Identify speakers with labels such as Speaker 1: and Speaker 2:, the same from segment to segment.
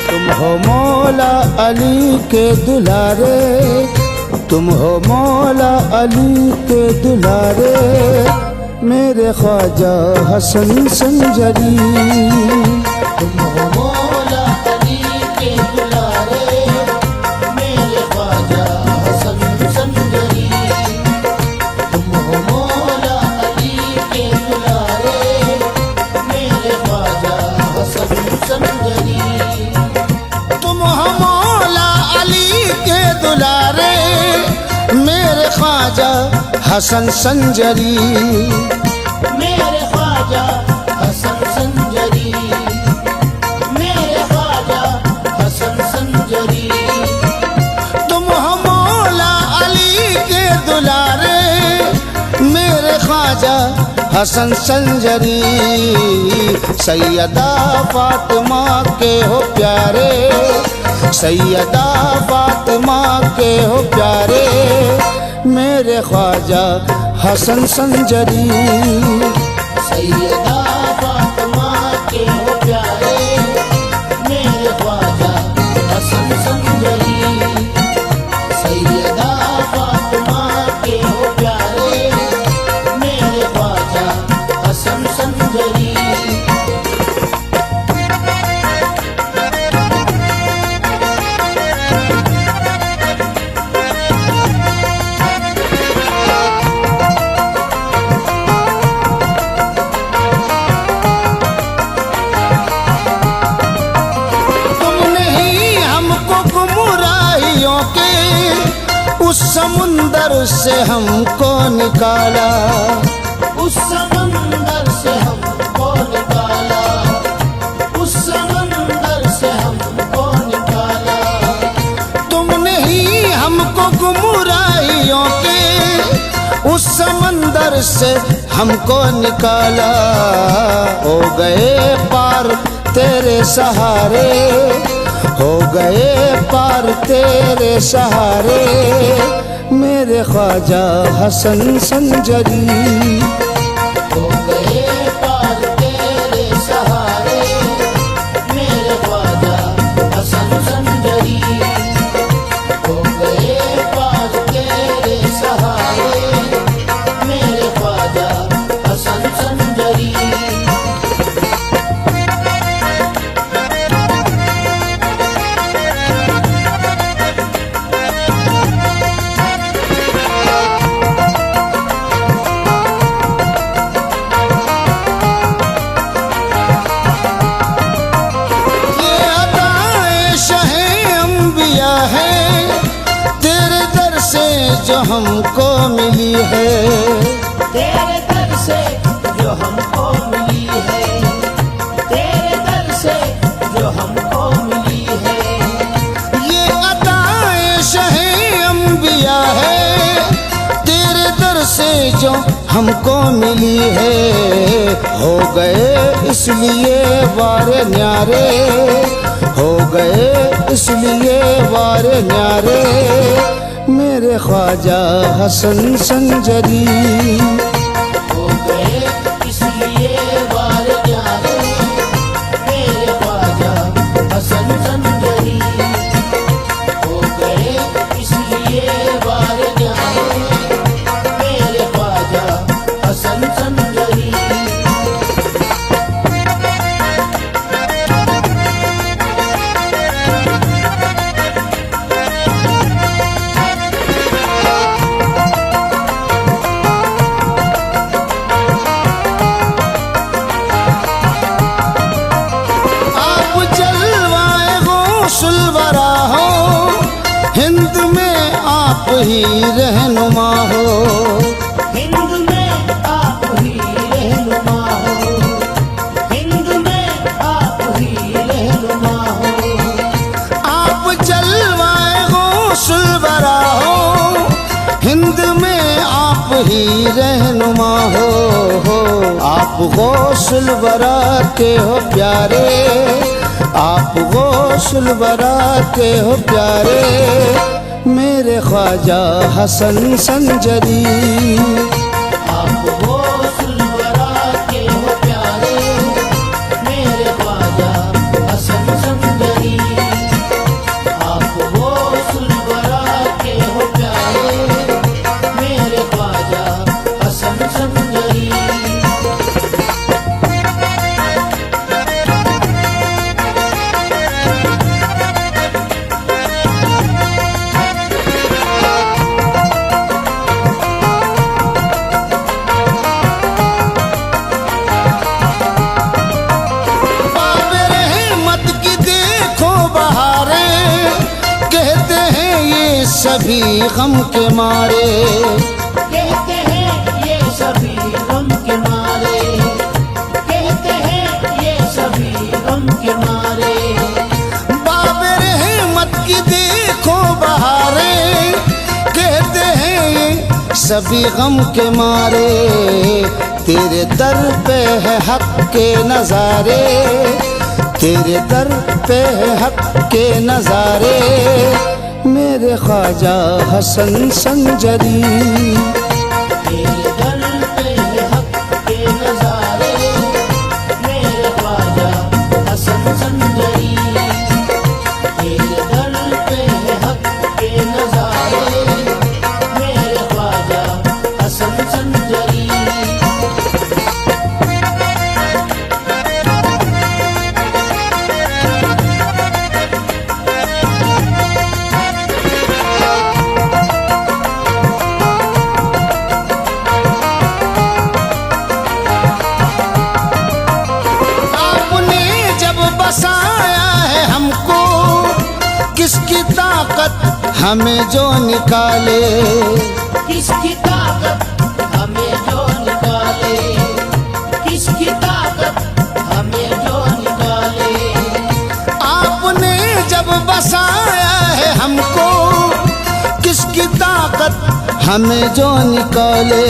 Speaker 1: तुम हो मौला अली के दुलारे, तुम हो मौला अली के दुलारे, मेरे ख्वाजा हसन संजरी।
Speaker 2: तुम हो मौला अली के दुलारे, मेरे ख्वाजा हसन संजरी। तुम हो मौला अली के दुलारे, मेरे ख्वाजा हसन संजरी।
Speaker 1: तुम हो मौला अली के दुलारे, मेरे ख्वाजा हसन संजरी।
Speaker 2: मेरे ख्वाजा हसन संजरी, मेरे ख्वाजा हसन संजरी।
Speaker 1: तुम हो मौला अली के दुलारे, मेरे ख्वाजा हसन संजरी। सैयदा फातिमा के हो प्यारे, सैयदा फातिमा के हो प्यारे, मेरे ख्वाजा हसन संजरी।
Speaker 2: सैयदा फातिमा के हो प्यारे, मेरे ख्वाजा हसन संजरी। सैयदा फातिमा के हो प्यारे, मेरे ख्वाजा हसन संजरी।
Speaker 1: उस समुंदर से हमको निकाला,
Speaker 2: उस समंदर से हमको निकाला, उस समंदर से हमको निकाला।
Speaker 1: तुमने ही हमको गुमराहियों के उस समंदर से हमको निकाला। हो गए पार तेरे सहारे, हो गए पार तेरे सहारे, मेरे ख्वाजा हसन संजरी।
Speaker 2: हो गए पार तेरे सहारे, मेरे ख्वाजा हसन संजरी। हो गए पार तेरे सहारे, मेरे ख्वाजा हसन संजरी।
Speaker 1: जो हमको मिली है,
Speaker 2: तेरे दर से जो हमको मिली है, तेरे दर से जो हमको मिली है।
Speaker 1: ये अताए शहे अंबिया है, तेरे दर से जो हमको मिली है। हो गए इसलिए वारे न्यारे, हो गए इसलिए वारे न्यारे, मेरे ख्वाजा हसन संजरी।
Speaker 2: हो गए इसलिए वार न्यारे, मेरे ख्वाजा हसन संजरी। हो गए इसलिए वार न्यारे, मेरे ख्वाजा हसन संजरी।
Speaker 1: ही रहनुमा हो,
Speaker 2: हिंद में आप ही रहनुमा हो, हिंद में आप ही रहनुमा हो।
Speaker 1: आप जलवाए गौसुल बरा हो, हिंद में आप ही रहनुमा हो। आप गौसुल बरा के हो प्यारे, आप गौसुल वरा के हो प्यारे मेरे ख्वाजा हसन संजरी।
Speaker 2: आप गौसुल वरा के हो प्यारे मेरे ख्वाजा हसन संजरी। आप गौसुल वरा के हो प्यारे मेरे ख्वाजा हसन संजरी।
Speaker 1: सभी गम के मारे
Speaker 2: कहते हैं ये सभी गम के मारे। कहते हैं ये सभी गम के मारे।
Speaker 1: बाबे रहमत की देखो बहारे कहते हैं ये सभी गम के मारे। तेरे दर पे है हक के नजारे। तेरे दर पे है हक के नजारे मेरे ख्वाजा हसन संजरी।
Speaker 2: तेरे दर पे है हक के नजारे मेरे ख्वाजा हसन संजरी। तेरे दर पे है हक के नजारे मेरे ख्वाजा हसन संजरी।
Speaker 1: किसकी ताकत हमें जो निकाले।
Speaker 2: किसकी ताकत हमें जो निकाले। किसकी ताकत हमें जो निकाले।
Speaker 1: आपने जब बसाया है हमको किसकी ताकत हमें जो निकाले।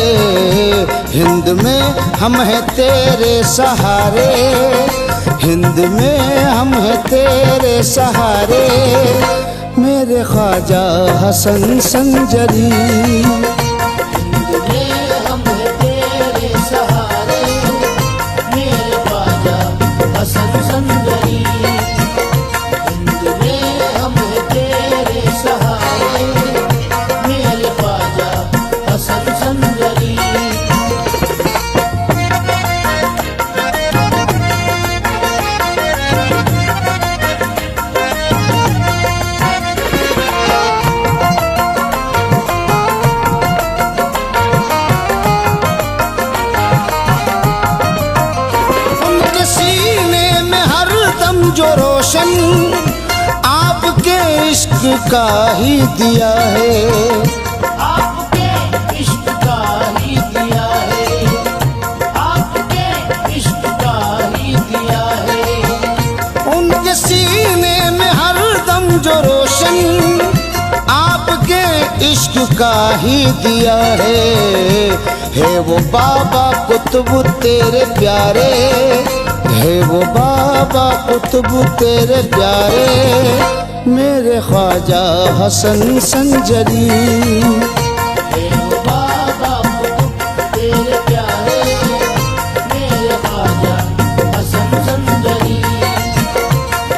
Speaker 1: हिंद में हम हैं तेरे सहारे। हिंद में हम हैं तेरे सहारे मेरे ख्वाजा हसन संजरी।
Speaker 2: हिंद में हम हैं तेरे सहारे मेरे ख्वाजा हसन संजरी। हिंद में हम हैं तेरे सहारे मेरे ख्वाजा हसन संजरी।
Speaker 1: जो रोशन आपके इश्क का ही दिया है।
Speaker 2: आपके इश्क का ही दिया है। आपके इश्क का ही दिया है।
Speaker 1: उनके सीने में हरदम जो रोशन आपके इश्क का ही दिया है वो बाबा कुतुब तेरे प्यारे। है वो बाबा कुतुब तेरे प्यारे मेरे ख्वाजा हसन संजरी।
Speaker 2: है वो बाबा कुतुब तेरे प्यारे मेरे ख्वाजा हसन संजरी।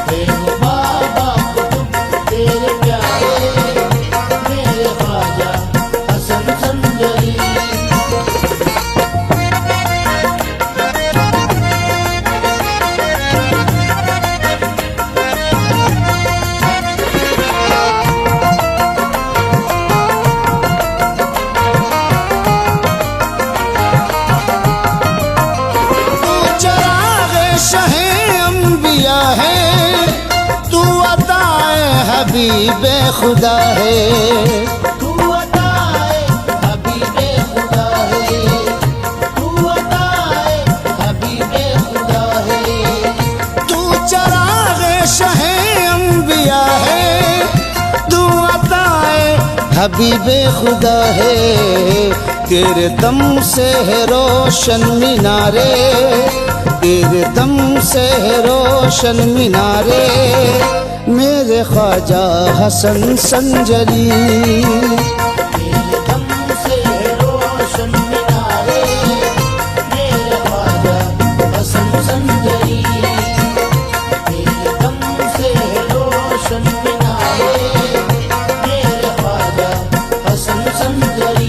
Speaker 2: है वो बाबा कुतुब तेरे प्यारे मेरे ख्वाजा हसन संजरी।
Speaker 1: हबीबे खुदा है।
Speaker 2: तू अताए हबीबे खुदा है। तू अताए हबीबे खुदा है।
Speaker 1: तू चराग़े शहे अंबिया है। तू अताए हबीबे खुदा है। तेरे दम से है रोशन मीनारे। तेरे दम से है रोशन मीनारे मेरे ख्वाजा हसन संजरी।
Speaker 2: तेरे दम से रोशन मीनारे मेरे ख्वाजा हसन संजरी। तेरे दम से रोशन मीनारे मेरे ख्वाजा हसन संजरी।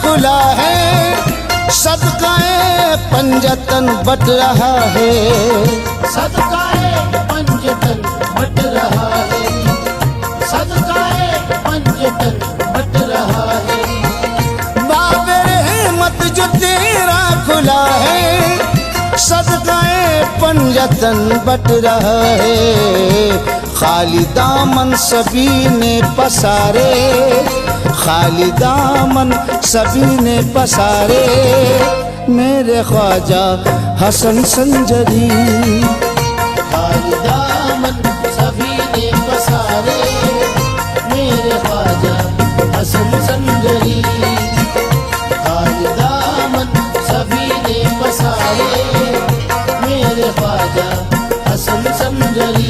Speaker 1: खुला है सदकाए पंजतन बट रहा है।
Speaker 2: सदकाए पंजतन बट रहा है। सदकाए पंजतन बट रहा है।
Speaker 1: बाबे रहमत जो तेरा खुला है सदकाए पंजतन बट रहा है। खाली दामन सभी ने पसारे खाली दामन सभी ने पसारे मेरे ख्वाजा हसन संजरी।
Speaker 2: खाली दामन सभी ने पसारे मेरे ख्वाजा हसन संजरी। खाली दामन सभी ने पसारे मेरे ख्वाजा हसन संजरी।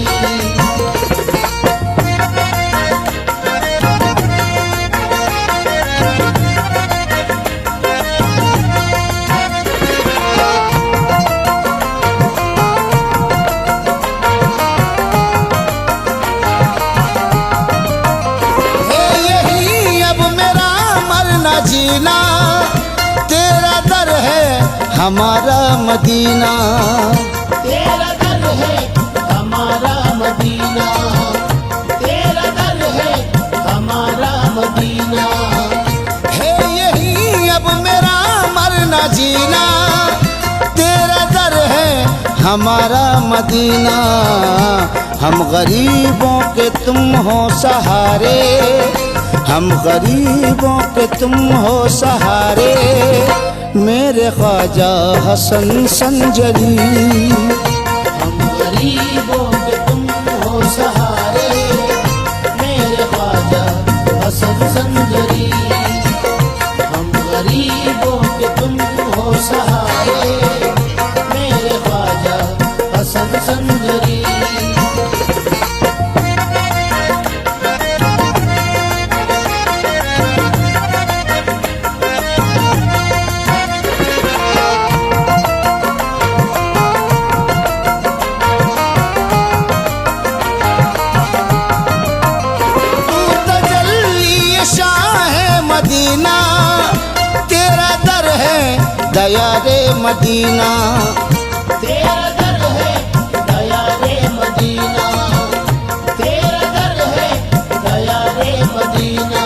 Speaker 1: जीना तेरा दर है हमारा मदीना।
Speaker 2: तेरा दर है हमारा मदीना। तेरा दर है हमारा मदीना।
Speaker 1: है यही अब मेरा मरना जीना तेरा दर है हमारा मदीना। हम गरीबों के तुम हो सहारे हम गरीबों के तुम हो सहारे मेरे ख्वाजा हसन संजरी।
Speaker 2: हम गरीबों के तुम हो सहारे मेरे ख्वाजा हसन संजरी। हम गरीबों के तुम हो सहारे मेरे ख्वाजा हसन संजरी।
Speaker 1: मदीना तेरा दर है दया रे मदीना।
Speaker 2: तेरा दर है दया रे मदीना। तेरा दर है दया रे मदीना।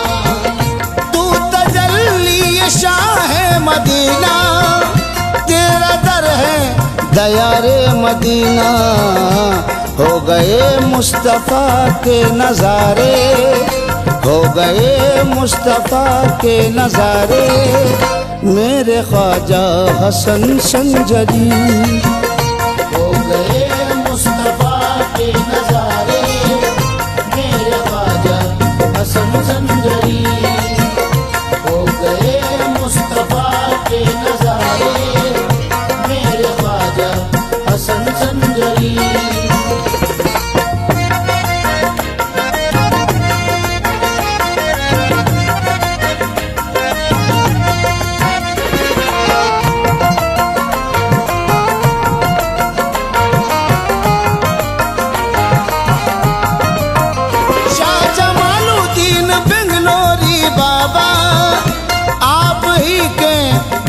Speaker 1: तू तजल्ली शाह मदीना तेरा दर है दया रे मदीना। हो गए मुस्तफा के नजारे हो गए मुस्तफा के नजारे मेरे ख्वाजा हसन संजरी।
Speaker 2: हो गए मुस्तफा के नजारे मेरे ख्वाजा हसन संजरी। हो गए मुस्तफा के नजारे मेरे ख्वाजा हसन संजरी।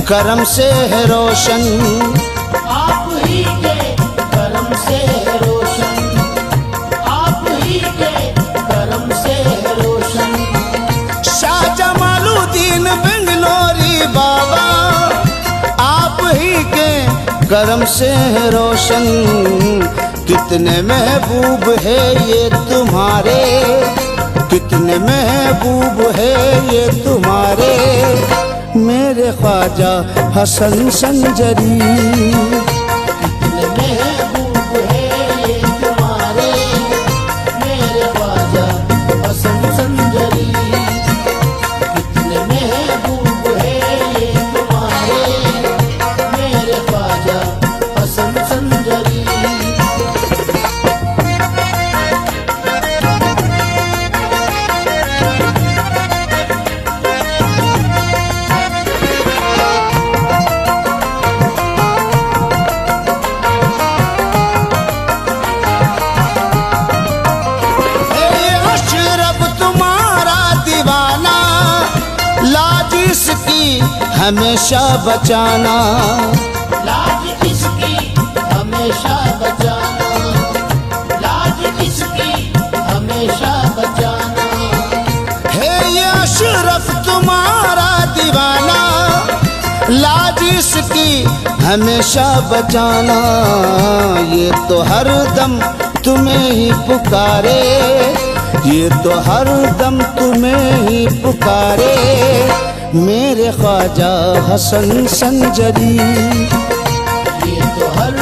Speaker 1: करम से है रोशन
Speaker 2: आप ही के करम से है रोशन। आप ही के करम से है रोशन।
Speaker 1: शाह जमालुद्दीन बेंगलोरी बाबा आप ही के करम से है रोशन। कितने महबूब है ये तुम्हारे कितने महबूब है ये तुम्हारे मेरे ख्वाजा हसन संजरी।
Speaker 2: कितने महबूब है ये तुम्हारे मेरे ख्वाजा हसन संजरी। कितने महबूब है ये तुम्हारे मेरे ख्वाजा हसन संजरी।
Speaker 1: हमेशा बचाना,
Speaker 2: लाज इसकी हमेशा बचाना, लाज इसकी हमेशा बचाना।
Speaker 1: है ये अशरफ तुम्हारा दीवाना, लाज इसकी हमेशा बचाना। ये तो हर दम तुम्हें ही पुकारे, ये तो हर दम तुम्हें ही पुकारे मेरे ख्वाजा हसन संजरी।
Speaker 2: ये तो हर